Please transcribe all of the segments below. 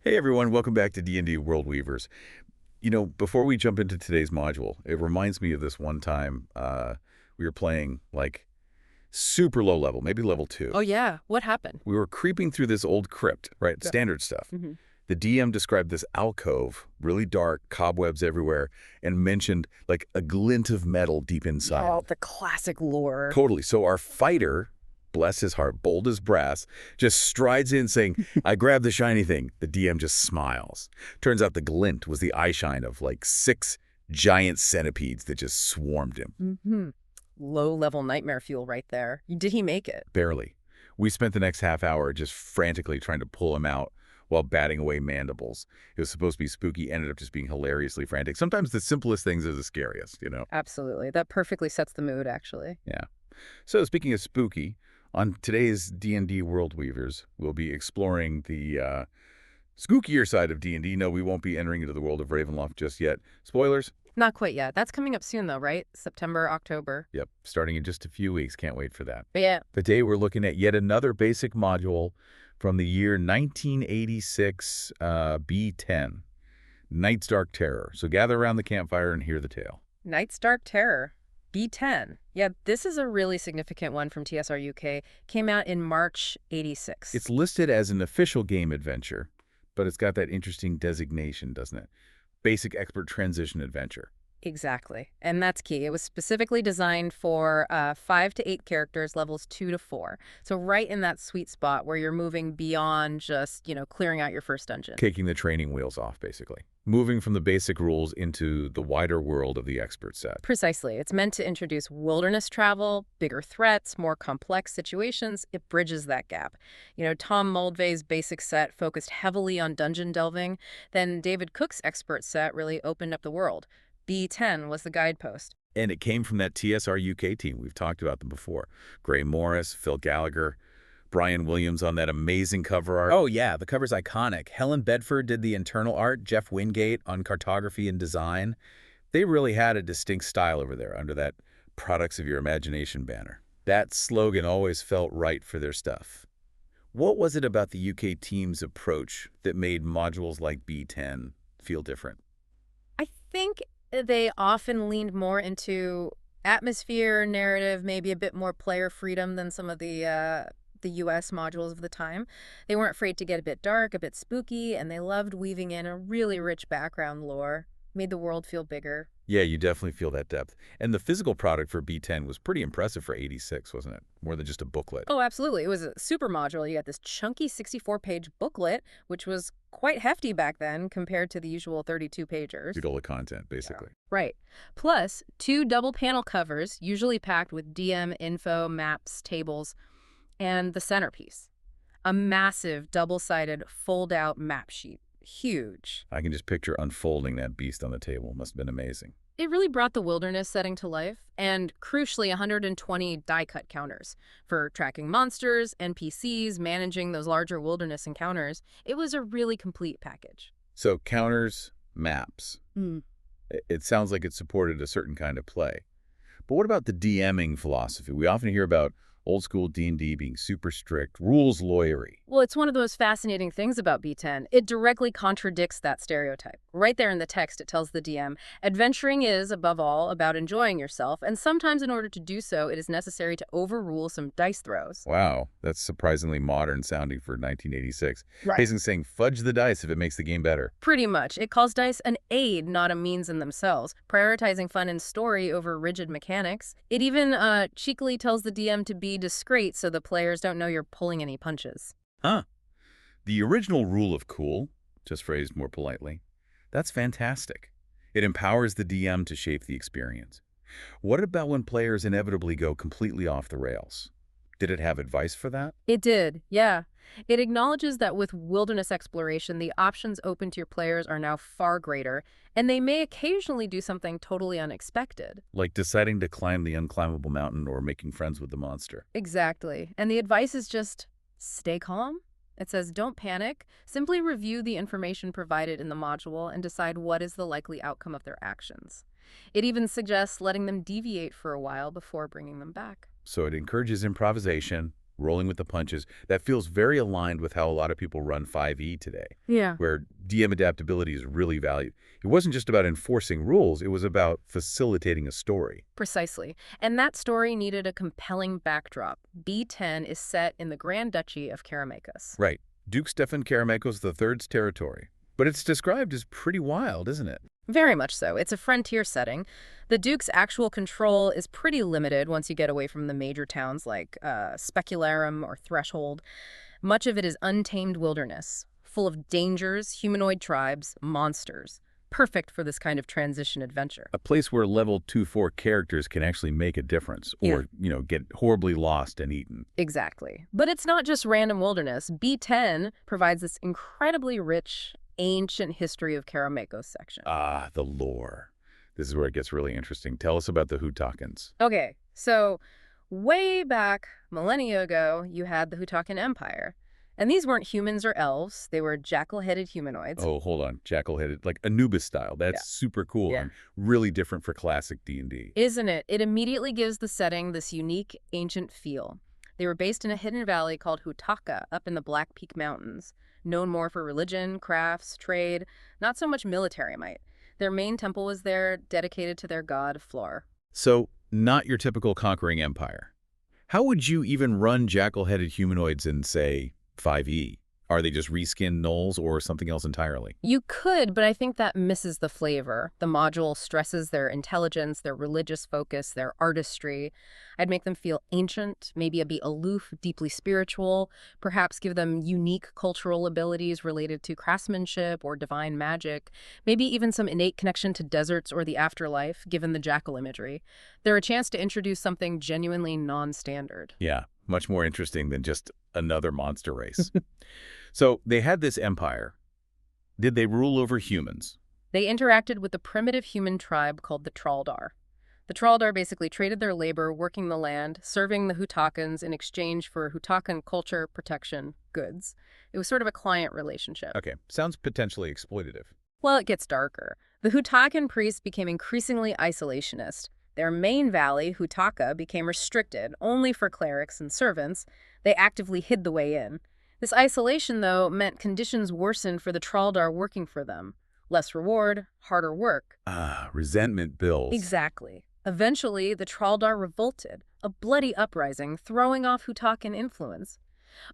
Hey everyone, welcome back to D&D World Weavers. Before we jump into today's module, it reminds me of this one time we were playing like super low level, maybe level 2. Oh yeah, what happened? We were creeping through this old crypt, right? Yeah. Standard stuff. Mm-hmm. The DM described this alcove, really dark, cobwebs everywhere, and mentioned like a glint of metal deep inside. Oh, the classic lore. Totally. So our fighter, bless his heart, bold as brass, just strides in saying, I grabbed the shiny thing. The DM just smiles. Turns out the glint was the eyeshine of like 6 giant centipedes that just swarmed him. Mm-hmm. Low-level nightmare fuel right there. Did he make it? Barely. We spent the next half hour just frantically trying to pull him out while batting away mandibles. It was supposed to be spooky, ended up just being hilariously frantic. Sometimes the simplest things are the scariest, Absolutely. That perfectly sets the mood, actually. Yeah. So speaking of spooky, on today's D&D World Weavers, we'll be exploring the spookier side of D&D. No, we won't be entering into the world of Ravenloft just yet. Spoilers? Not quite yet. That's coming up soon, though, right? September, October. Yep, starting in just a few weeks. Can't wait for that. But yeah. Today we're looking at yet another basic module from the year 1986 B10, Night's Dark Terror. So gather around the campfire and hear the tale. Night's Dark Terror. B10. Yeah, this is a really significant one from TSR UK. Came out in March 86. It's listed as an official game adventure, but it's got that interesting designation, doesn't it? Basic Expert Transition Adventure. Exactly. And that's key. It was specifically designed for 5 to 8 characters, levels 2 to 4. So right in that sweet spot where you're moving beyond just, clearing out your first dungeon. Taking the training wheels off, basically. Moving from the basic rules into the wider world of the expert set. Precisely. It's meant to introduce wilderness travel, bigger threats, more complex situations. It bridges that gap. Tom Moldvay's basic set focused heavily on dungeon delving. Then David Cook's expert set really opened up the world. B10 was the guidepost. And it came from that TSR UK team. We've talked about them before. Gray Morris, Phil Gallagher, Brian Williams on that amazing cover art. Oh, yeah, the cover's iconic. Helen Bedford did the internal art, Jeff Wingate on cartography and design. They really had a distinct style over there under that Products of Your Imagination banner. That slogan always felt right for their stuff. What was it about the UK team's approach that made modules like B10 feel different? I think they often leaned more into atmosphere, narrative, maybe a bit more player freedom than some of the US modules of the time. They weren't afraid to get a bit dark, a bit spooky, and they loved weaving in a really rich background lore. Made the world feel bigger. Yeah, you definitely feel that depth. And the physical product for B10 was pretty impressive for 86, wasn't it? More than just a booklet. Oh, absolutely. It was a super module. You got this chunky 64-page booklet, which was quite hefty back then compared to the usual 32-pagers. Doodle of content, basically. Yeah. Right. Plus, 2 double panel covers, usually packed with DM info, maps, tables, and the centerpiece, a massive double-sided fold-out map sheet. Huge. I can just picture unfolding that beast on the table. Must have been amazing. It really brought the wilderness setting to life, and crucially 120 die-cut counters for tracking monsters, NPCs, managing those larger wilderness encounters. It was a really complete package. So counters, maps. It sounds like it supported a certain kind of play. But what about the DMing philosophy? We often hear about old school D&D being super strict, rules lawyery. Well, it's one of those fascinating things about B10. It directly contradicts that stereotype. Right there in the text, it tells the DM, adventuring is, above all, about enjoying yourself, and sometimes in order to do so, it is necessary to overrule some dice throws. Wow, that's surprisingly modern sounding for 1986. Right. Basically saying, fudge the dice if it makes the game better. Pretty much. It calls dice an aid, not a means in themselves, prioritizing fun and story over rigid mechanics. It even cheekily tells the DM to be discreet so the players don't know you're pulling any punches. Huh. The original rule of cool, just phrased more politely, that's fantastic. It empowers the DM to shape the experience. What about when players inevitably go completely off the rails? Did it have advice for that? It did, yeah. It acknowledges that with wilderness exploration, the options open to your players are now far greater, and they may occasionally do something totally unexpected. Like deciding to climb the unclimbable mountain or making friends with the monster. Exactly. And the advice is just stay calm. It says don't panic. Simply review the information provided in the module and decide what is the likely outcome of their actions. It even suggests letting them deviate for a while before bringing them back. So it encourages improvisation, rolling with the punches. That feels very aligned with how a lot of people run 5e today, Yeah. where DM adaptability is really valued. It wasn't just about enforcing rules, it was about facilitating a story. Precisely. And that story needed a compelling backdrop. B10 is set in the Grand Duchy of Karameikos. Right. Duke Stephan Karameikos III's territory. But it's described as pretty wild, isn't it? Very much so. It's a frontier setting. The Duke's actual control is pretty limited once you get away from the major towns like Specularum or Threshold. Much of it is untamed wilderness, full of dangers, humanoid tribes, monsters. Perfect for this kind of transition adventure. A place where level 2-4 characters can actually make a difference or, get horribly lost and eaten. Exactly. But it's not just random wilderness. B10 provides this incredibly rich, ancient history of Karameikos section. Ah, the lore. This is where it gets really interesting. Tell us about the Hutaakans. Okay, so way back, millennia ago, you had the Hutaakan Empire. And these weren't humans or elves. They were jackal-headed humanoids. Oh, hold on. Jackal-headed, like Anubis style. That's super cool and really different for classic D&D. Isn't it? It immediately gives the setting this unique, ancient feel. They were based in a hidden valley called Hutaaka up in the Black Peak Mountains, known more for religion, crafts, trade, not so much military might. Their main temple was there, dedicated to their god, Flor. So, not your typical conquering empire. How would you even run jackal-headed humanoids in, say, 5e? Are they just reskinned gnolls or something else entirely? You could, but I think that misses the flavor. The module stresses their intelligence, their religious focus, their artistry. I'd make them feel ancient, maybe a bit aloof, deeply spiritual, perhaps give them unique cultural abilities related to craftsmanship or divine magic, maybe even some innate connection to deserts or the afterlife, given the jackal imagery. They're a chance to introduce something genuinely non-standard. Yeah, much more interesting than just another monster race. So they had this empire. Did they rule over humans? They interacted with a primitive human tribe called the Traldar. The Traldar basically traded their labor working the land, serving the Hutaakans in exchange for Hutaakan culture, protection, goods. It was sort of a client relationship. Okay, sounds potentially exploitative. Well, it gets darker. The Hutaakan priests became increasingly isolationist. Their main valley, Hutaaka, became restricted only for clerics and servants. They actively hid the way in. This isolation, though, meant conditions worsened for the Traldar working for them. Less reward, harder work. Ah, resentment builds. Exactly. Eventually, the Traldar revolted, a bloody uprising throwing off Hutaakan influence.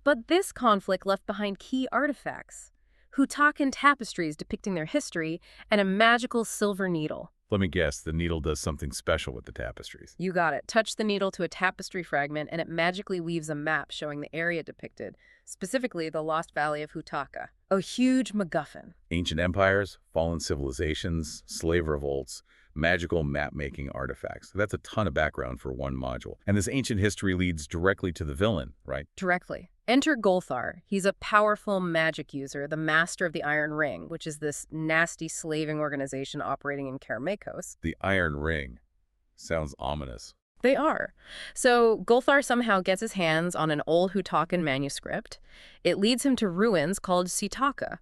But this conflict left behind key artifacts. Hutaakan tapestries depicting their history and a magical silver needle. Let me guess, the needle does something special with the tapestries. You got it. Touch the needle to a tapestry fragment and it magically weaves a map showing the area depicted, specifically the Lost Valley of Hutaaka. A huge MacGuffin. Ancient empires, fallen civilizations, slave revolts, magical map-making artifacts. That's a ton of background for one module. And this ancient history leads directly to the villain, right? Directly. Enter Golthar. He's a powerful magic user, the master of the Iron Ring, which is this nasty slaving organization operating in Karameikos. The Iron Ring. Sounds ominous. They are. So Golthar somehow gets his hands on an old Hutaakan manuscript. It leads him to ruins called Sitaka.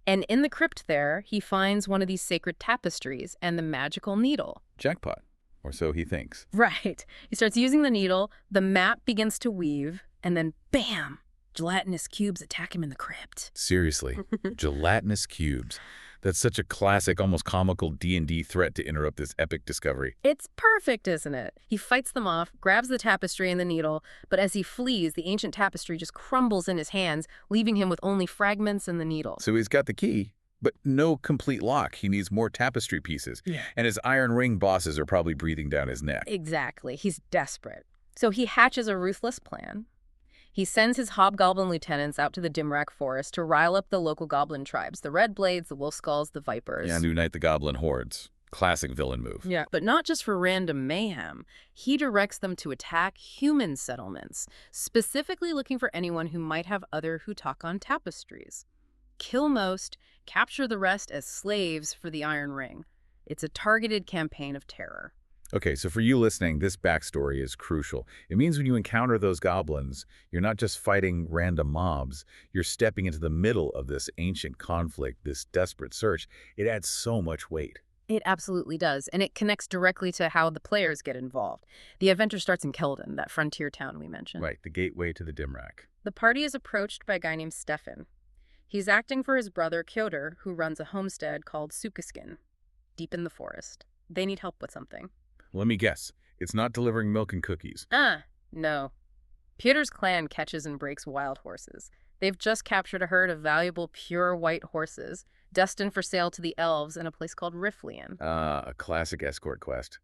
And in the crypt there, he finds one of these sacred tapestries and the magical needle. Jackpot. Or so he thinks. Right. He starts using the needle, the map begins to weave, and then bam! Gelatinous cubes attack him in the crypt. Seriously. Gelatinous cubes. That's such a classic, almost comical D&D threat to interrupt this epic discovery. It's perfect, isn't it? He fights them off, grabs the tapestry and the needle, but as he flees, the ancient tapestry just crumbles in his hands, leaving him with only fragments and the needle. So he's got the key, but no complete lock. He needs more tapestry pieces. Yeah. And his Iron Ring bosses are probably breathing down his neck. Exactly. He's desperate. So he hatches a ruthless plan. He sends his hobgoblin lieutenants out to the Dymrak forest to rile up the local goblin tribes, the Red Blades, the Wolfskulls, the Vipers. Yeah, and unite the goblin hordes. Classic villain move. Yeah, but not just for random mayhem. He directs them to attack human settlements, specifically looking for anyone who might have other Hutaakan tapestries. Kill most, capture the rest as slaves for the Iron Ring. It's a targeted campaign of terror. Okay, so for you listening, this backstory is crucial. It means when you encounter those goblins, you're not just fighting random mobs, you're stepping into the middle of this ancient conflict, this desperate search. It adds so much weight. It absolutely does, and it connects directly to how the players get involved. The adventure starts in Kelven, that frontier town we mentioned. Right, the gateway to the Dymrak. The party is approached by a guy named Stephan. He's acting for his brother Kyodr, who runs a homestead called Sukiskyn, deep in the forest. They need help with something. Let me guess. It's not delivering milk and cookies. No. Kyodr's clan catches and breaks wild horses. They've just captured a herd of valuable pure white horses, destined for sale to the elves in a place called Riflian. A classic escort quest.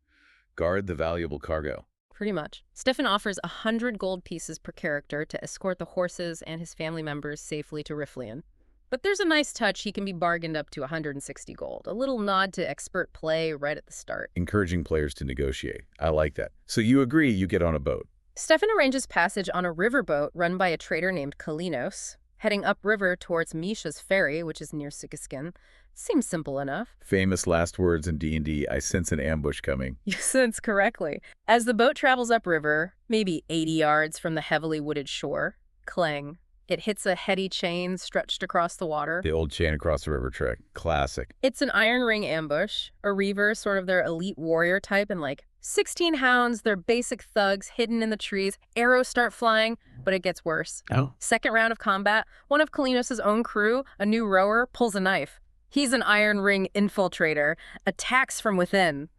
Guard the valuable cargo. Pretty much. Stephan offers 100 gold pieces per character to escort the horses and his family members safely to Riflian. But there's a nice touch. He can be bargained up to 160 gold. A little nod to expert play right at the start. Encouraging players to negotiate. I like that. So you agree, you get on a boat. Stephan arranges passage on a riverboat run by a trader named Kalinos, heading upriver towards Misha's ferry, which is near Sukiskyn. Seems simple enough. Famous last words in D&D, I sense an ambush coming. You sense correctly. As the boat travels upriver, maybe 80 yards from the heavily wooded shore, clang. It hits a heady chain stretched across the water. The old chain across the river trick. Classic. It's an iron ring ambush. A reaver, sort of their elite warrior type, and like 16 hounds, they're basic thugs hidden in the trees. Arrows start flying, but it gets worse. Oh. Second round of combat, one of Kalinos' own crew, a new rower, pulls a knife. He's an iron ring infiltrator, attacks from within.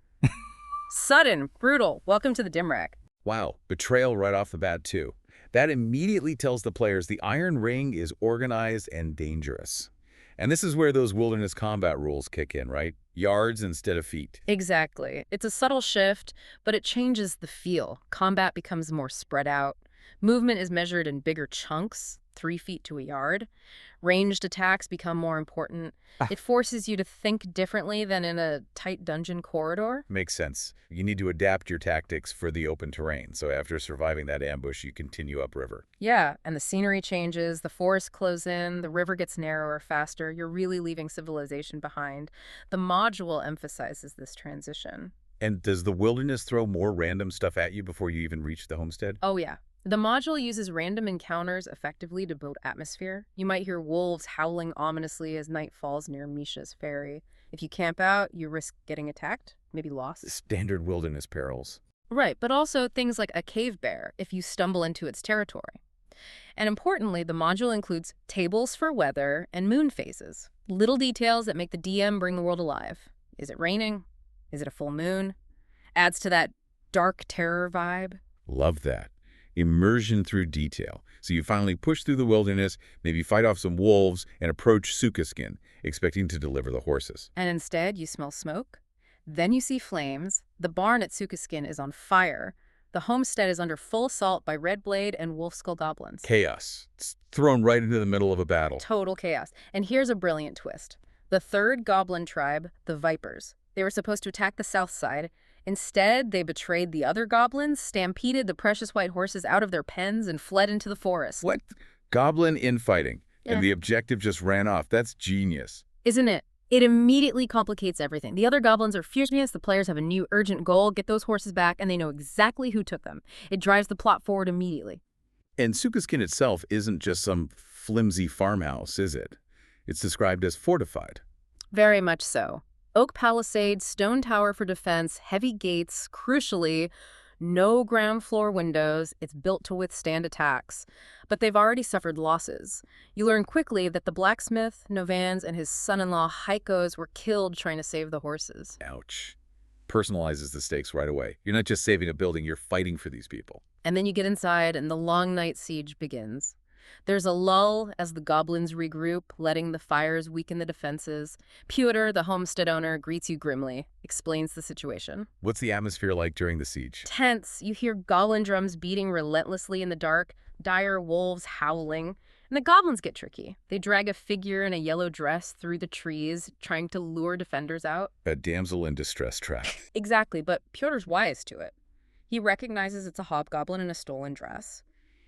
Sudden, brutal. Welcome to the Dymrak. Wow, betrayal right off the bat too. That immediately tells the players the Iron Ring is organized and dangerous. And this is where those wilderness combat rules kick in, right? Yards instead of feet. Exactly. It's a subtle shift, but it changes the feel. Combat becomes more spread out. Movement is measured in bigger chunks, 3 feet to a yard. Ranged attacks become more important. It forces you to think differently than in a tight dungeon corridor. Makes sense. You need to adapt your tactics for the open terrain. So after surviving that ambush, you continue upriver. Yeah, and the scenery changes, the forest close in, the river gets narrower, faster. You're really leaving civilization behind. The module emphasizes this transition. And does the wilderness throw more random stuff at you before you even reach the homestead? Oh, yeah. The module uses random encounters effectively to build atmosphere. You might hear wolves howling ominously as night falls near Misha's ferry. If you camp out, you risk getting attacked, maybe lost. Standard wilderness perils. Right, but also things like a cave bear if you stumble into its territory. And importantly, the module includes tables for weather and moon phases. Little details that make the DM bring the world alive. Is it raining? Is it a full moon? Adds to that dark terror vibe. Love that. Immersion through detail. So you finally push through the wilderness, maybe fight off some wolves, and approach Sukiskyn, expecting to deliver the horses. And instead, you smell smoke. Then you see flames. The barn at Sukiskyn is on fire. The homestead is under full assault by Red Blade and Wolfskull goblins. Chaos. It's thrown right into the middle of a battle. Total chaos. And here's a brilliant twist. The third goblin tribe, the Vipers. They were supposed to attack the south side. Instead, they betrayed the other goblins, stampeded the precious white horses out of their pens, and fled into the forest. What? Goblin infighting. Yeah. And the objective just ran off. That's genius. Isn't it? It immediately complicates everything. The other goblins are furious. The players have a new urgent goal, get those horses back, and they know exactly who took them. It drives the plot forward immediately. And Sukiskyn itself isn't just some flimsy farmhouse, is it? It's described as fortified. Very much so. Oak palisades, stone tower for defense, heavy gates, crucially, no ground floor windows. It's built to withstand attacks. But they've already suffered losses. You learn quickly that the blacksmith, Novans, and his son-in-law, Haikos, were killed trying to save the horses. Ouch. Personalizes the stakes right away. You're not just saving a building, you're fighting for these people. And then you get inside, and the long night siege begins. There's a lull as the goblins regroup, letting the fires weaken the defenses. Kyodr, the homestead owner, greets you grimly, explains the situation. What's the atmosphere like during the siege? Tense. You hear goblin drums beating relentlessly in the dark, dire wolves howling, and the goblins get tricky. They drag a figure in a yellow dress through the trees, trying to lure defenders out. A damsel in distress trap. Exactly, but Kyodr's wise to it. He recognizes it's a hobgoblin in a stolen dress.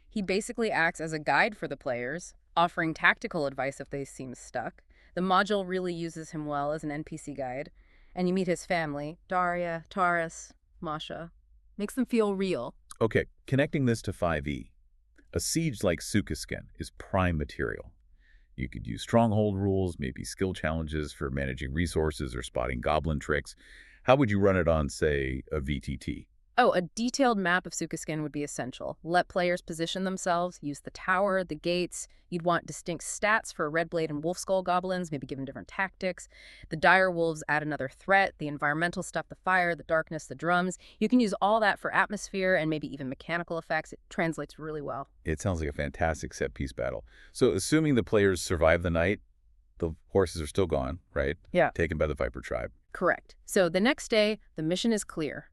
He basically acts as a guide for the players, offering tactical advice if they seem stuck. The module really uses him well as an NPC guide. And you meet his family, Daria, Taurus, Masha. Makes them feel real. Okay, connecting this to 5e. A siege like Sukiskyn is prime material. You could use stronghold rules, maybe skill challenges for managing resources or spotting goblin tricks. How would you run it on, say, a VTT? Oh, a detailed map of Sukiskyn would be essential. Let players position themselves, use the tower, the gates. You'd want distinct stats for Redblade and Wolfskull goblins, maybe give them different tactics. The dire wolves add another threat, the environmental stuff, the fire, the darkness, the drums. You can use all that for atmosphere and maybe even mechanical effects. It translates really well. It sounds like a fantastic set-piece battle. So assuming the players survive the night, the horses are still gone, right? Yeah. Taken by the Viper tribe. Correct. So the next day, the mission is clear.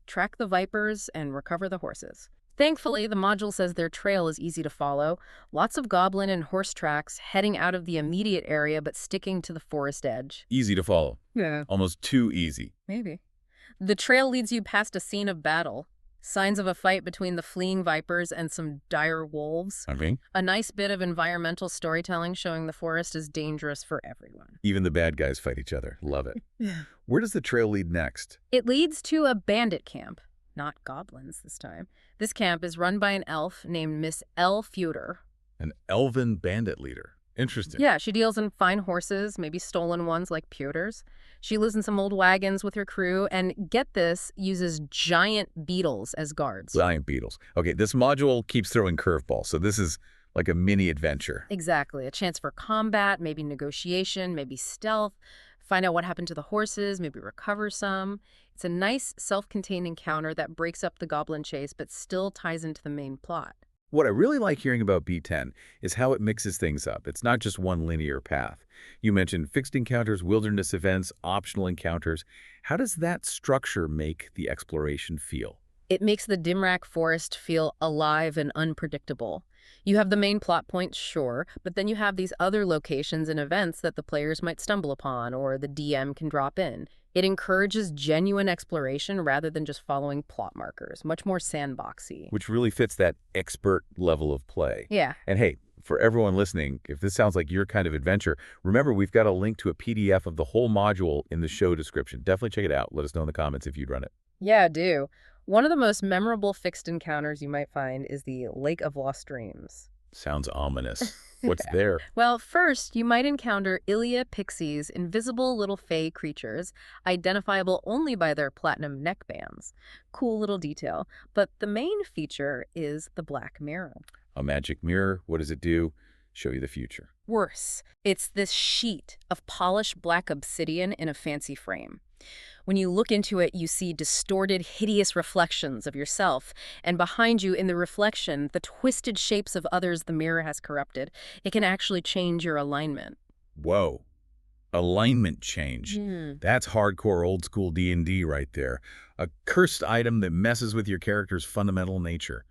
Track the vipers and recover the horses. Thankfully, the module says their trail is easy to follow. Lots of goblin and horse tracks heading out of the immediate area but sticking to the forest edge. Easy to follow. Yeah. Almost too easy. Maybe. The trail leads you past a scene of battle. Signs of a fight between the fleeing vipers and some dire wolves. Okay. A nice bit of environmental storytelling showing the forest is dangerous for everyone. Even the bad guys fight each other. Love it. Where does the trail lead next? It leads to a bandit camp. Not goblins this time. This camp is run by an elf named Miss L. Feuder. An elven bandit leader. Interesting. Yeah, she deals in fine horses, maybe stolen ones like pewters. She lives in some old wagons with her crew and, get this, uses giant beetles as guards. Giant beetles. Okay, this module keeps throwing curveballs, so this is like a mini adventure. Exactly. A chance for combat, maybe negotiation, maybe stealth. Find out what happened to the horses, maybe recover some. It's a nice, self-contained encounter that breaks up the goblin chase but still ties into the main plot. What I really like hearing about B10 is how it mixes things up. It's not just one linear path. You mentioned fixed encounters, wilderness events, optional encounters. How does that structure make the exploration feel? It makes the Dymrak forest feel alive and unpredictable. You have the main plot points, sure, but then you have these other locations and events that the players might stumble upon or the DM can drop in. It encourages genuine exploration rather than just following plot markers, much more sandboxy. Which really fits that expert level of play. Yeah. And hey, for everyone listening, if this sounds like your kind of adventure, remember we've got a link to a PDF of the whole module in the show description. Definitely check it out. Let us know in the comments if you'd run it. Yeah, do. One of the most memorable fixed encounters you might find is the Lake of Lost Dreams. Sounds ominous. What's there? Well, first, you might encounter Ilia pixies, invisible little fey creatures, identifiable only by their platinum neckbands. Cool little detail. But the main feature is the Black Mirror. A magic mirror. What does it do? Show you the future. Worse, it's this sheet of polished black obsidian in a fancy frame. When you look into it, you see distorted, hideous reflections of yourself, and behind you in the reflection, the twisted shapes of others the mirror has corrupted. It can actually change your alignment. Whoa. Alignment change. That's hardcore old school D&D right there. A cursed item that messes with your character's fundamental nature.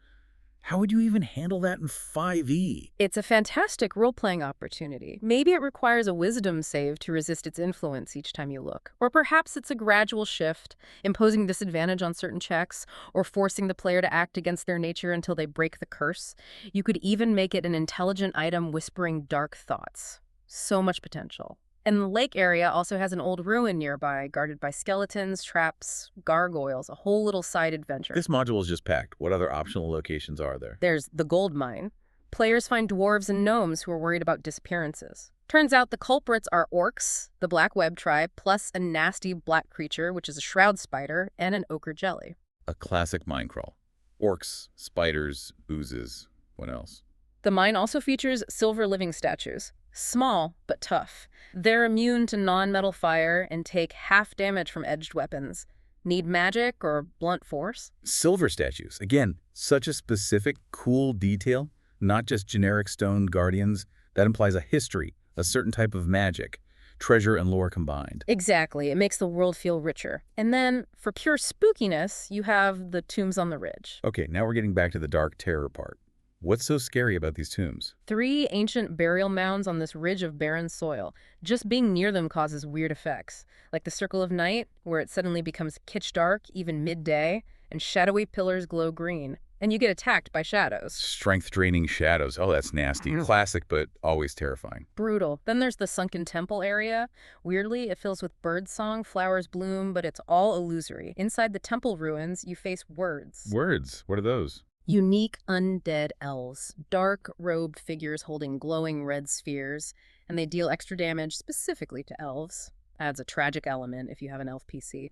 How would you even handle that in 5e? It's a fantastic role-playing opportunity. Maybe it requires a wisdom save to resist its influence each time you look. Or perhaps it's a gradual shift, imposing disadvantage on certain checks, or forcing the player to act against their nature until they break the curse. You could even make it an intelligent item whispering dark thoughts. So much potential. And the lake area also has an old ruin nearby, guarded by skeletons, traps, gargoyles, a whole little side adventure. This module is just packed. What other optional locations are there? There's the gold mine. Players find dwarves and gnomes who are worried about disappearances. Turns out the culprits are orcs, the black web tribe, plus a nasty black creature, which is a shroud spider, and an ochre jelly. A classic mine crawl. Orcs, spiders, oozes. What else? The mine also features silver living statues. Small, but tough. They're immune to non-metal fire and take half damage from edged weapons. Need magic or blunt force? Silver statues. Again, such a specific, cool detail. Not just generic stone guardians. That implies a history, a certain type of magic. Treasure and lore combined. Exactly. It makes the world feel richer. And then, for pure spookiness, you have the tombs on the ridge. Okay, now we're getting back to the dark terror part. What's so scary about these tombs? 3 ancient burial mounds on this ridge of barren soil. Just being near them causes weird effects, like the Circle of Night, where it suddenly becomes pitch dark, even midday, and shadowy pillars glow green. And you get attacked by shadows. Strength-draining shadows. Oh, that's nasty. Classic, but always terrifying. Brutal. Then there's the sunken temple area. Weirdly, it fills with birdsong, flowers bloom, but it's all illusory. Inside the temple ruins, you face words. Words? What are those? Unique undead elves, dark-robed figures holding glowing red spheres, and they deal extra damage specifically to elves. Adds a tragic element if you have an elf PC.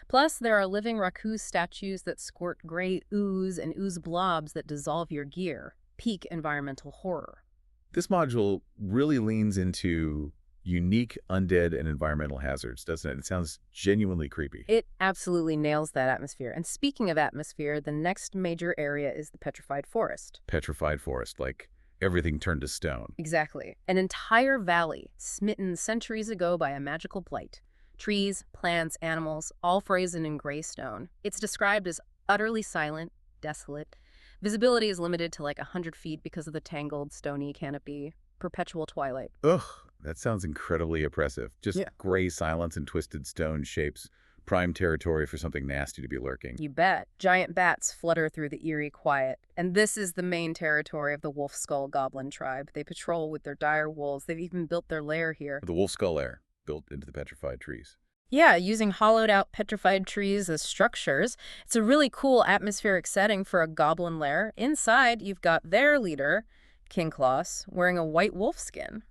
Plus, there are living Raku statues that squirt gray ooze and ooze blobs that dissolve your gear. Peak environmental horror. This module really leans into unique undead and environmental hazards, doesn't it? It sounds genuinely creepy. It absolutely nails that atmosphere. And speaking of atmosphere, the next major area is the petrified forest. Petrified forest, like everything turned to stone. Exactly. An entire valley smitten centuries ago by a magical blight. Trees, plants, animals, all frozen in gray stone. It's described as utterly silent, desolate. Visibility is limited to like 100 feet because of the tangled, stony canopy. Perpetual twilight. Ugh, that sounds incredibly oppressive. Just Yeah. gray silence and twisted stone shapes. Prime territory for something nasty to be lurking. You bet. Giant bats flutter through the eerie quiet. And this is the main territory of the Wolfskull goblin tribe. They patrol with their dire wolves. They've even built their lair here. The Wolfskull lair, built into the petrified trees. Yeah, using hollowed-out petrified trees as structures. It's a really cool atmospheric setting for a goblin lair. Inside, you've got their leader, King Klaus, wearing a white wolf skin.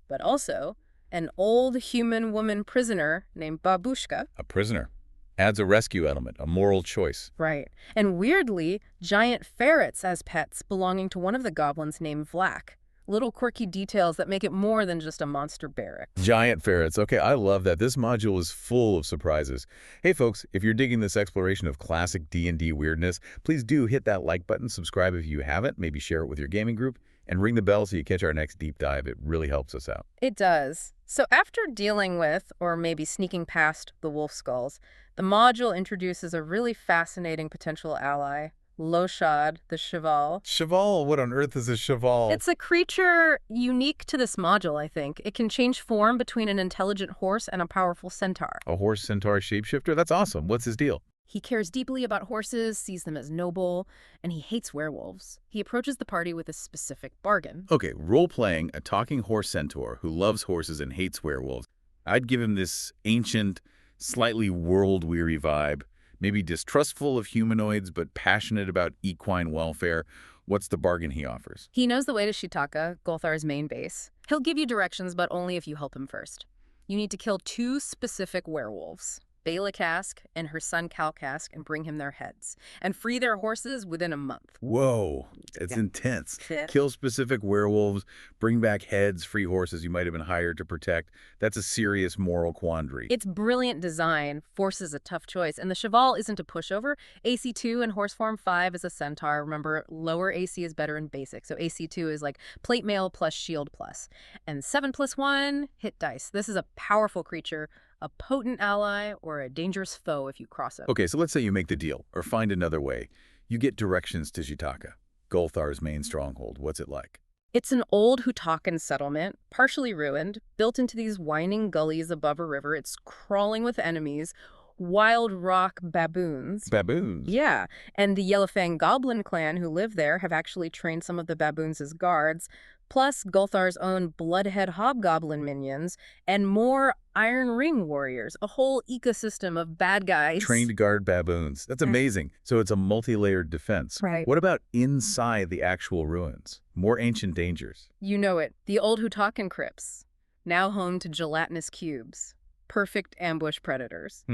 But also, an old human woman prisoner named Babushka. A prisoner. Adds a rescue element, a moral choice. Right. And weirdly, giant ferrets as pets belonging to one of the goblins named Vlak. Little quirky details that make it more than just a monster barrack. Giant ferrets. Okay, I love that. This module is full of surprises. Hey folks, if you're digging this exploration of classic D&D weirdness, please do hit that like button, subscribe if you haven't, maybe share it with your gaming group, and ring the bell so you catch our next deep dive. It really helps us out. It does. So after dealing with, or maybe sneaking past, the Wolfskulls, the module introduces a really fascinating potential ally, Loshad, the Cheval. Cheval? What on earth is a cheval? It's a creature unique to this module, I think. It can change form between an intelligent horse and a powerful centaur. A horse centaur shapeshifter? That's awesome. What's his deal? He cares deeply about horses, sees them as noble, and he hates werewolves. He approaches the party with a specific bargain. Okay, role-playing a talking horse centaur who loves horses and hates werewolves. I'd give him this ancient, slightly world-weary vibe. Maybe distrustful of humanoids, but passionate about equine welfare. What's the bargain he offers? He knows the way to Hutaaka, Golthar's main base. He'll give you directions, but only if you help him first. You need to kill 2 specific werewolves, Balakask and her son Kalkask, and bring him their heads, and free their horses within a month. Whoa, it's intense. Kill specific werewolves, bring back heads, free horses you might have been hired to protect. That's a serious moral quandary. Its brilliant design forces a tough choice, and the Cheval isn't a pushover. AC 2 and horse form 5 is a centaur. Remember, lower AC is better in basic, so AC 2 is like plate mail plus shield plus. And 7+1, hit dice. This is a powerful creature, a potent ally, or a dangerous foe if you cross it. Okay, so let's say you make the deal, or find another way. You get directions to Hutaaka, Golthar's main stronghold. What's it like? It's an old Hutaakan settlement, partially ruined, built into these winding gullies above a river. It's crawling with enemies, wild rock baboons. Baboons? Yeah, and the Yellowfang Goblin clan who live there have actually trained some of the baboons as guards, plus Golthar's own Bloodhead Hobgoblin minions, and more Iron Ring warriors, a whole ecosystem of bad guys. Trained to guard baboons. That's amazing. So it's a multi-layered defense. Right. What about inside the actual ruins? More ancient dangers. You know it, the old Hutaakan crypts, now home to gelatinous cubes. Perfect ambush predators.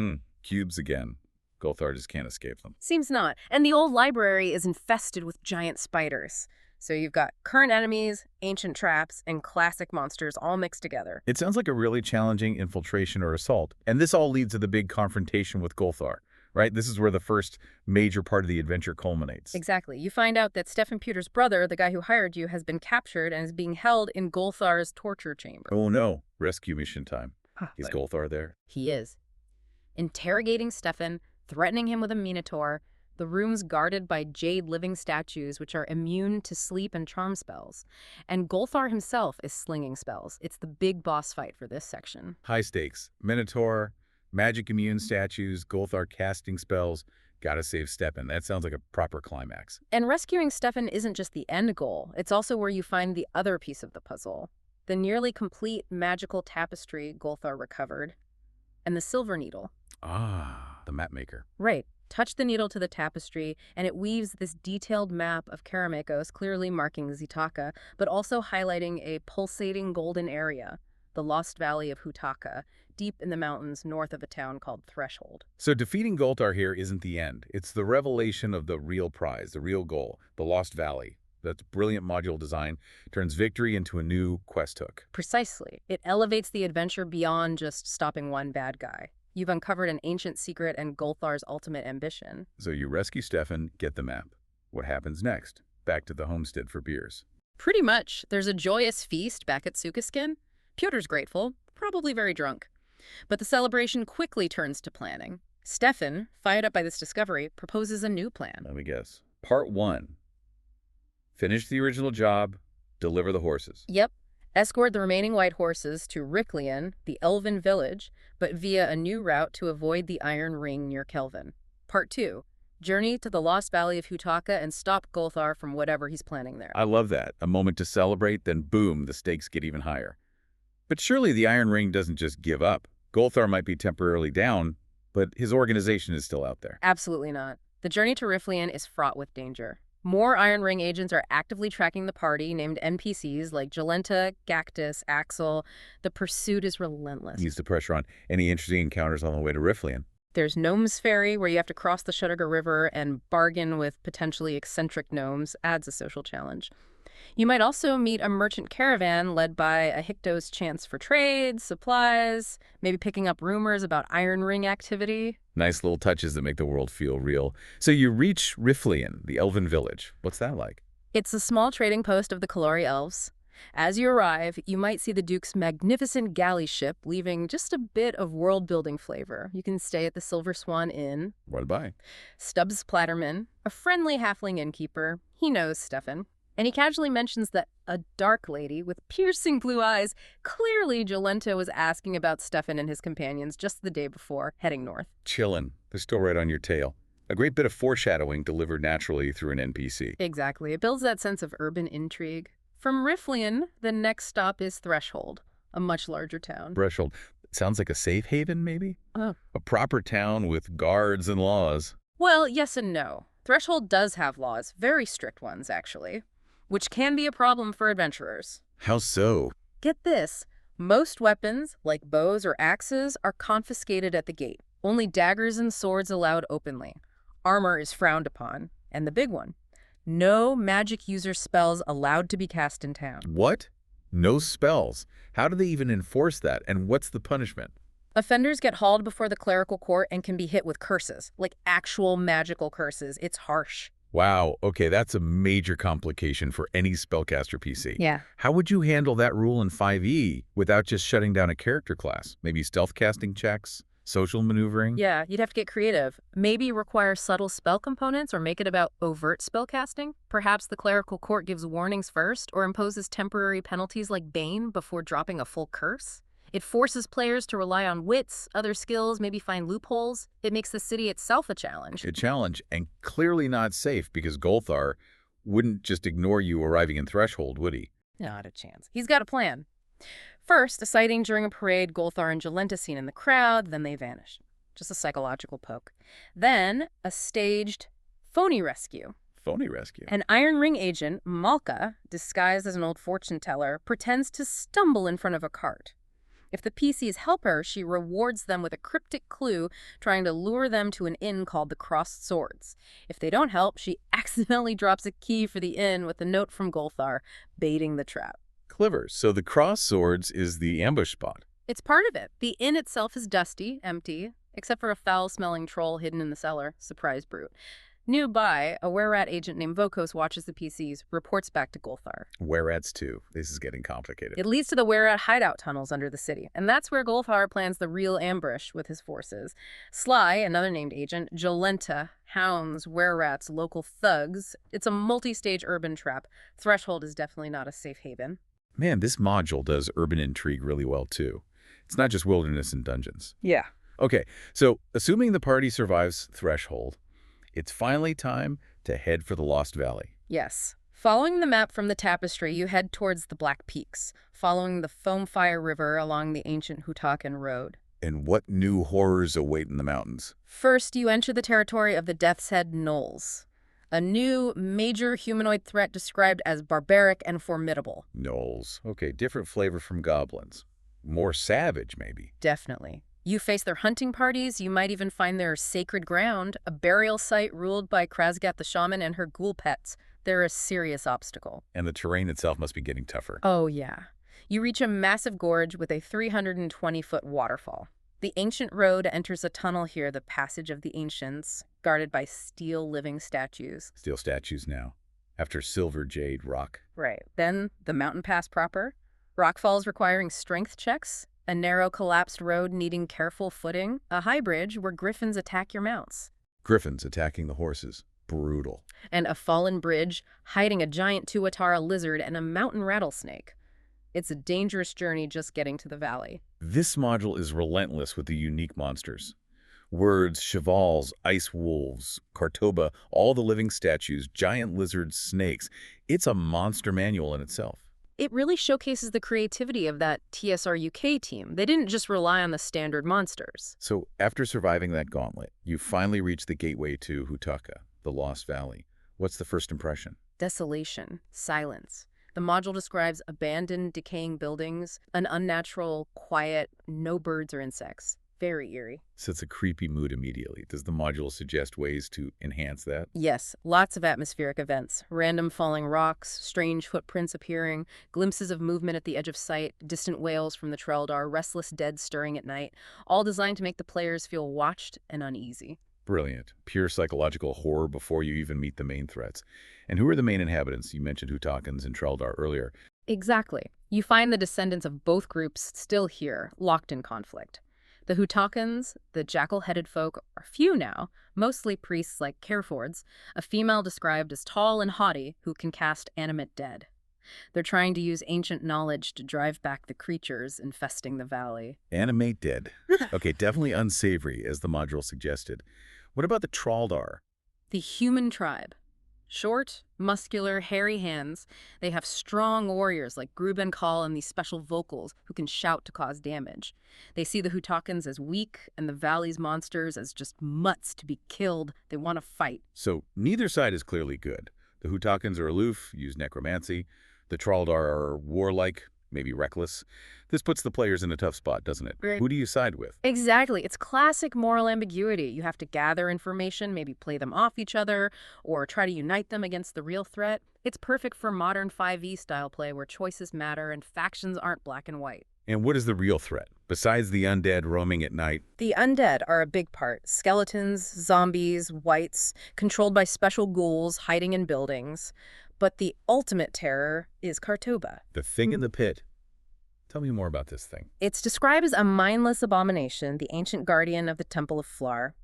Cubes again. Golthar just can't escape them. Seems not. And the old library is infested with giant spiders. So you've got current enemies, ancient traps, and classic monsters all mixed together. It sounds like a really challenging infiltration or assault. And this all leads to the big confrontation with Golthar, right? This is where the first major part of the adventure culminates. Exactly. You find out that Stephan Pewter's brother, the guy who hired you, has been captured and is being held in Golthar's torture chamber. Oh no, rescue mission time. Is Golthar there? He is. Interrogating Stephan, threatening him with a minotaur, the room's guarded by jade living statues which are immune to sleep and charm spells. And Golthar himself is slinging spells. It's the big boss fight for this section. High stakes. Minotaur, magic immune statues, Golthar casting spells. Gotta save Stephan. That sounds like a proper climax. And rescuing Stephan isn't just the end goal. It's also where you find the other piece of the puzzle. The nearly complete magical tapestry Golthar recovered. And the silver needle. Ah, the map maker. Right. touch the needle to the tapestry, and it weaves this detailed map of Karameikos, clearly marking Hutaaka, but also highlighting a pulsating golden area, the Lost Valley of Hutaaka, deep in the mountains north of a town called Threshold. So defeating Goltar here isn't the end. It's the revelation of the real prize, the real goal, the Lost Valley. That's brilliant module design, turns victory into a new quest hook. Precisely. It elevates the adventure beyond just stopping one bad guy. You've uncovered an ancient secret and Golthar's ultimate ambition. So you rescue Stephan, get the map. What happens next? Back to the homestead for beers. Pretty much. There's a joyous feast back at Sukiskyn. Pyotr's grateful, probably very drunk. But the celebration quickly turns to planning. Stephan, fired up by this discovery, proposes a new plan. Let me guess. Part 1. Finish the original job, deliver the horses. Yep. Escort the remaining white horses to Riflian, the elven village, but via a new route to avoid the Iron Ring near Kelven. Part 2. Journey to the Lost Valley of Hutaaka and stop Golthar from whatever he's planning there. I love that. A moment to celebrate, then boom, the stakes get even higher. But surely the Iron Ring doesn't just give up. Golthar might be temporarily down, but his organization is still out there. Absolutely not. The journey to Riflian is fraught with danger. More Iron Ring agents are actively tracking the party, named NPCs like Jolenta, Gactus, Axel. The pursuit is relentless. Ease the pressure on. Any interesting encounters on the way to Riflian? There's Gnome's Ferry, where you have to cross the Shudderga River and bargain with potentially eccentric gnomes, adds a social challenge. You might also meet a merchant caravan led by a Hyktos chance for trade, supplies, maybe picking up rumors about Iron Ring activity. Nice little touches that make the world feel real. So you reach Riflian, the elven village. What's that like? It's a small trading post of the Kalori elves. As you arrive, you might see the Duke's magnificent galley ship, leaving just a bit of world-building flavor. You can stay at the Silver Swan Inn. What by? Stubbs Platterman, a friendly halfling innkeeper. He knows Stephan. And he casually mentions that a dark lady with piercing blue eyes, clearly Jolenta was asking about Stephan and his companions just the day before, heading north. Chillin'. They're still right on your tail. A great bit of foreshadowing delivered naturally through an NPC. Exactly. It builds that sense of urban intrigue. From Riflian, the next stop is Threshold, a much larger town. Threshold. Sounds like a safe haven, maybe? Oh. A proper town with guards and laws. Well, yes and no. Threshold does have laws, very strict ones, actually, which can be a problem for adventurers. How so? Get this. Most weapons, like bows or axes, are confiscated at the gate. Only daggers and swords allowed openly. Armor is frowned upon. And the big one, no magic user spells allowed to be cast in town. What? No spells. How do they even enforce that? And what's the punishment? Offenders get hauled before the clerical court and can be hit with curses, like actual magical curses. It's harsh. Wow, okay, that's a major complication for any spellcaster PC. Yeah. How would you handle that rule in 5e without just shutting down a character class? Maybe stealth casting checks? Social maneuvering? Yeah, you'd have to get creative. Maybe require subtle spell components or make it about overt spellcasting. Perhaps the clerical court gives warnings first or imposes temporary penalties like Bane before dropping a full curse. It forces players to rely on wits, other skills, maybe find loopholes. It makes the city itself a challenge. A challenge, and clearly not safe because Golthar wouldn't just ignore you arriving in Threshold, would he? Not a chance. He's got a plan. First, a sighting during a parade, Golthar and Jolenta seen in the crowd, then they vanish. Just a psychological poke. Then, a staged phony rescue. Phony rescue. An Iron Ring agent, Malka, disguised as an old fortune teller, pretends to stumble in front of a cart. If the PCs help her, she rewards them with a cryptic clue, trying to lure them to an inn called the Crossed Swords. If they don't help, she accidentally drops a key for the inn with a note from Golthar, baiting the trap. Clever. So the Crossed Swords is the ambush spot. It's part of it. The inn itself is dusty, empty, except for a foul-smelling troll hidden in the cellar. Surprise brute. Nearby, a were-rat agent named Vokos watches the PCs, reports back to Golthar. Were-rats too. This is getting complicated. It leads to the were-rat hideout tunnels under the city, and that's where Golthar plans the real ambush with his forces. Sly, another named agent, Jolenta, hounds, were-rats, local thugs. It's a multi-stage urban trap. Threshold is definitely not a safe haven. Man, this module does urban intrigue really well too. It's not just wilderness and dungeons. Yeah. Okay, so assuming the party survives Threshold, it's finally time to head for the Lost Valley. Yes. Following the map from the tapestry, you head towards the Black Peaks, following the Foamfire River along the ancient Hutaakan road. And what new horrors await in the mountains? First, you enter the territory of the Death's Head Gnolls, a new major humanoid threat described as barbaric and formidable. Gnolls. Okay, different flavor from goblins. More savage, maybe. Definitely. You face their hunting parties, you might even find their sacred ground, a burial site ruled by Krasgat the shaman and her ghoul pets. They're a serious obstacle. And the terrain itself must be getting tougher. Oh, yeah. You reach a massive gorge with a 320-foot waterfall. The ancient road enters a tunnel here, the Passage of the Ancients, guarded by steel living statues. Steel statues now, after silver jade rock. Right. Then the mountain pass proper. Rockfalls requiring strength checks. A narrow, collapsed road needing careful footing. A high bridge where griffons attack your mounts. Griffons attacking the horses. Brutal. And a fallen bridge hiding a giant tuatara lizard and a mountain rattlesnake. It's a dangerous journey just getting to the valley. This module is relentless with the unique monsters. Words, chevals, ice wolves, Kartoeba, all the living statues, giant lizards, snakes. It's a monster manual in itself. It really showcases the creativity of that TSR UK team. They didn't just rely on the standard monsters. So after surviving that gauntlet, you finally reach the gateway to Hutaaka, the Lost Valley. What's the first impression? Desolation, silence. The module describes abandoned, decaying buildings, an unnatural, quiet, no birds or insects. Very eerie. Sets a creepy mood immediately. Does the module suggest ways to enhance that? Yes, lots of atmospheric events. Random falling rocks, strange footprints appearing, glimpses of movement at the edge of sight, distant wails from the Treldar, restless dead stirring at night, all designed to make the players feel watched and uneasy. Brilliant. Pure psychological horror before you even meet the main threats. And who are the main inhabitants? You mentioned Hutaakans and Treldar earlier. Exactly. You find the descendants of both groups still here, locked in conflict. The Hutaakans, the jackal-headed folk, are few now, mostly priests like Carefords, a female described as tall and haughty who can cast animate dead. They're trying to use ancient knowledge to drive back the creatures infesting the valley. Animate dead. Okay, definitely unsavory, as the module suggested. What about the Treldar? The human tribe. Short, muscular, hairy hands. They have strong warriors like Grubenkall and these special vocals who can shout to cause damage. They see the Hutaakans as weak and the valley's monsters as just mutts to be killed. They want to fight. So neither side is clearly good. The Hutaakans are aloof, use necromancy. The Treldar are warlike, maybe reckless. This puts the players in a tough spot, doesn't it? Right. Who do you side with? Exactly. It's classic moral ambiguity. You have to gather information, maybe play them off each other, or try to unite them against the real threat. It's perfect for modern 5e style play where choices matter and factions aren't black and white. And what is the real threat, besides the undead roaming at night? The undead are a big part. Skeletons, zombies, wights, controlled by special ghouls hiding in buildings. But the ultimate terror is Kartoeba. The thing in the pit. Tell me more about this thing. It's described as a mindless abomination, the ancient guardian of the Temple of Flar.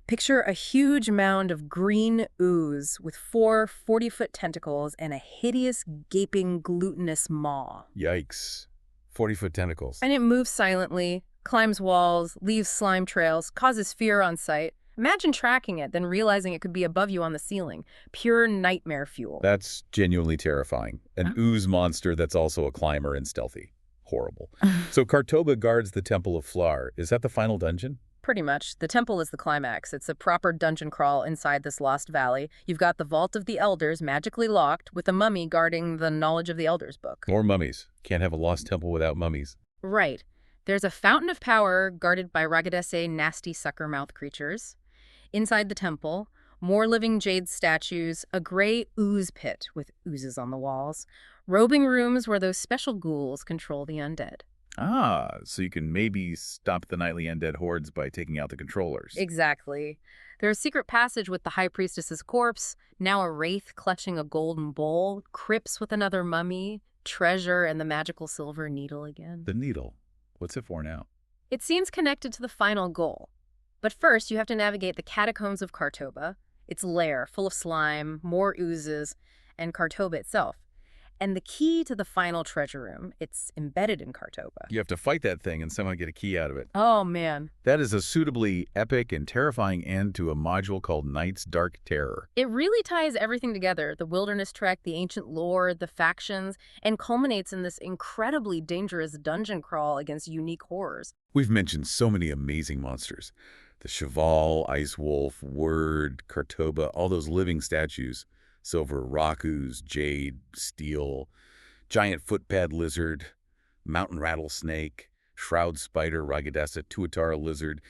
Picture a huge mound of green ooze with 4 40-foot tentacles and a hideous, gaping, glutinous maw. Yikes. 40-foot tentacles. And it moves silently, climbs walls, leaves slime trails, causes fear on sight. Imagine tracking it, then realizing it could be above you on the ceiling. Pure nightmare fuel. That's genuinely terrifying. An ooze monster that's also a climber and stealthy. Horrible. So Kartoeba guards the Temple of Flar. Is that the final dungeon? Pretty much. The temple is the climax. It's a proper dungeon crawl inside this lost valley. You've got the Vault of the Elders magically locked with a mummy guarding the Knowledge of the Elders book. More mummies. Can't have a lost temple without mummies. Right. There's a fountain of power guarded by Ragadese nasty sucker-mouth creatures. Inside the temple, more living jade statues, a gray ooze pit with oozes on the walls, robing rooms where those special ghouls control the undead. Ah, so you can maybe stop the nightly undead hordes by taking out the controllers. Exactly. There's a secret passage with the High Priestess's corpse, now a wraith clutching a golden bowl, crypts with another mummy, treasure, and the magical silver needle again. The needle. What's it for now? It seems connected to the final goal. But first, you have to navigate the catacombs of Kartoeba, its lair full of slime, more oozes, and Kartoeba itself. and the key to the final treasure room. It's embedded in Kartoeba. You have to fight that thing and somehow get a key out of it. Oh, man. That is a suitably epic and terrifying end to a module called Night's Dark Terror. It really ties everything together, the wilderness trek, the ancient lore, the factions, and culminates in this incredibly dangerous dungeon crawl against unique horrors. We've mentioned so many amazing monsters. The Cheval, Ice Wolf, Word, Kartoeba, all those living statues. Silver Rakus, Jade, Steel, Giant Footpad Lizard, Mountain Rattlesnake, Shroud Spider, Ragadessa, Tuatara Lizard.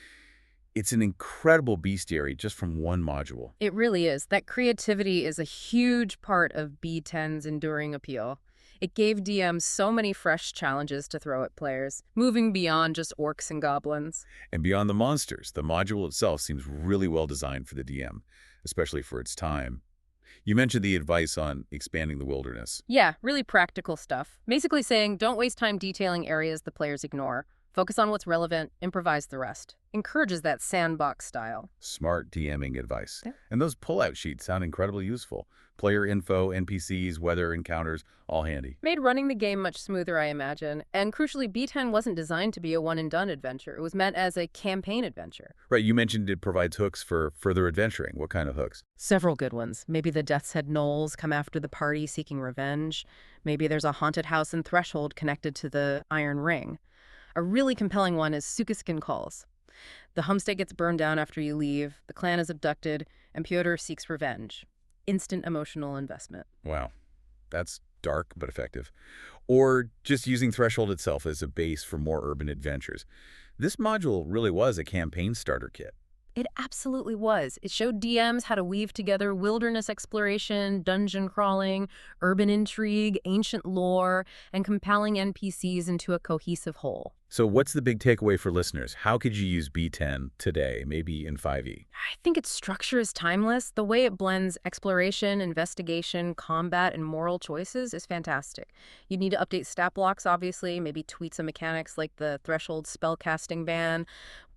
It's an incredible bestiary just from one module. It really is. That creativity is a huge part of B10's enduring appeal. It gave DMs so many fresh challenges to throw at players, moving beyond just orcs and goblins. And beyond the monsters, the module itself seems really well designed for the DM, especially for its time. You mentioned the advice on expanding the wilderness. Yeah, really practical stuff. Basically saying, don't waste time detailing areas the players ignore. Focus on what's relevant, improvise the rest. Encourages that sandbox style. Smart DMing advice. Yeah. And those pull-out sheets sound incredibly useful. Player info, NPCs, weather, encounters, all handy. Made running the game much smoother, I imagine. And crucially, B10 wasn't designed to be a one-and-done adventure. It was meant as a campaign adventure. Right, you mentioned it provides hooks for further adventuring. What kind of hooks? Several good ones. Maybe the Death's Head gnolls come after the party seeking revenge. Maybe there's a haunted house and threshold connected to the Iron Ring. A really compelling one is Sukiskyn calls. The homestead gets burned down after you leave, the clan is abducted, and Pyotr seeks revenge. Instant emotional investment. Wow, that's dark but effective. Or just using Threshold itself as a base for more urban adventures. This module really was a campaign starter kit. It absolutely was. It showed DMs how to weave together wilderness exploration, dungeon crawling, urban intrigue, ancient lore, and compelling NPCs into a cohesive whole. So what's the big takeaway for listeners? How could you use B10 today, maybe in 5e? I think its structure is timeless. The way it blends exploration, investigation, combat, and moral choices is fantastic. You need to update stat blocks, obviously, maybe tweak some mechanics like the threshold spellcasting ban.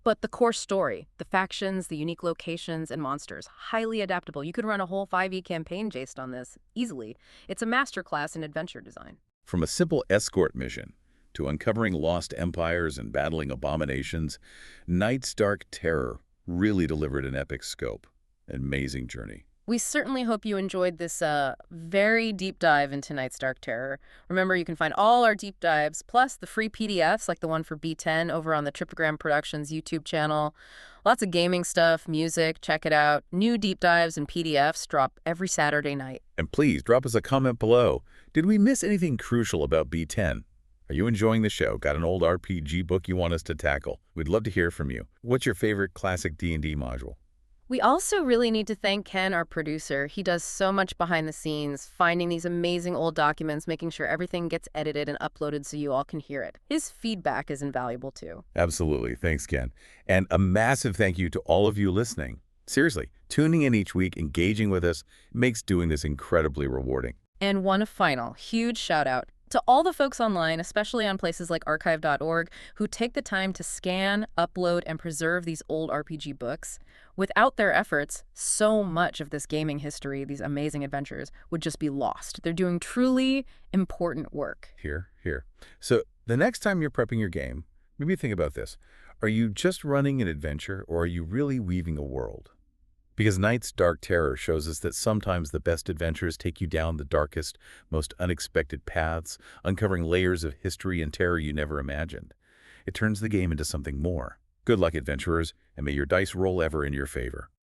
But the core story, the factions, the unique locations, and monsters, highly adaptable. You could run a whole 5e campaign based on this, easily. It's a masterclass in adventure design. From a simple escort mission to uncovering lost empires and battling abominations, Night's Dark Terror really delivered an epic scope. An amazing journey. We certainly hope you enjoyed this very deep dive into Night's Dark Terror. Remember, you can find all our deep dives, plus the free PDFs like the one for B10 over on the Triptogram Productions YouTube channel. Lots of gaming stuff, music, check it out. New deep dives and PDFs drop every Saturday night. And please drop us a comment below. Did we miss anything crucial about B10? Are you enjoying the show? Got an old RPG book you want us to tackle? We'd love to hear from you. What's your favorite classic D&D module? We also really need to thank Ken, our producer. He does so much behind the scenes, finding these amazing old documents, making sure everything gets edited and uploaded so you all can hear it. His feedback is invaluable too. Absolutely. Thanks, Ken. And a massive thank you to all of you listening. Seriously, tuning in each week, engaging with us, makes doing this incredibly rewarding. And one final huge shout out to all the folks online, especially on places like archive.org, who take the time to scan, upload, and preserve these old RPG books. Without their efforts, so much of this gaming history, these amazing adventures, would just be lost. They're doing truly important work. Here. So the next time you're prepping your game, maybe think about this. Are you just running an adventure, or are you really weaving a world? Because Night's Dark Terror shows us that sometimes the best adventures take you down the darkest, most unexpected paths, uncovering layers of history and terror you never imagined. It turns the game into something more. Good luck, adventurers, and may your dice roll ever in your favor.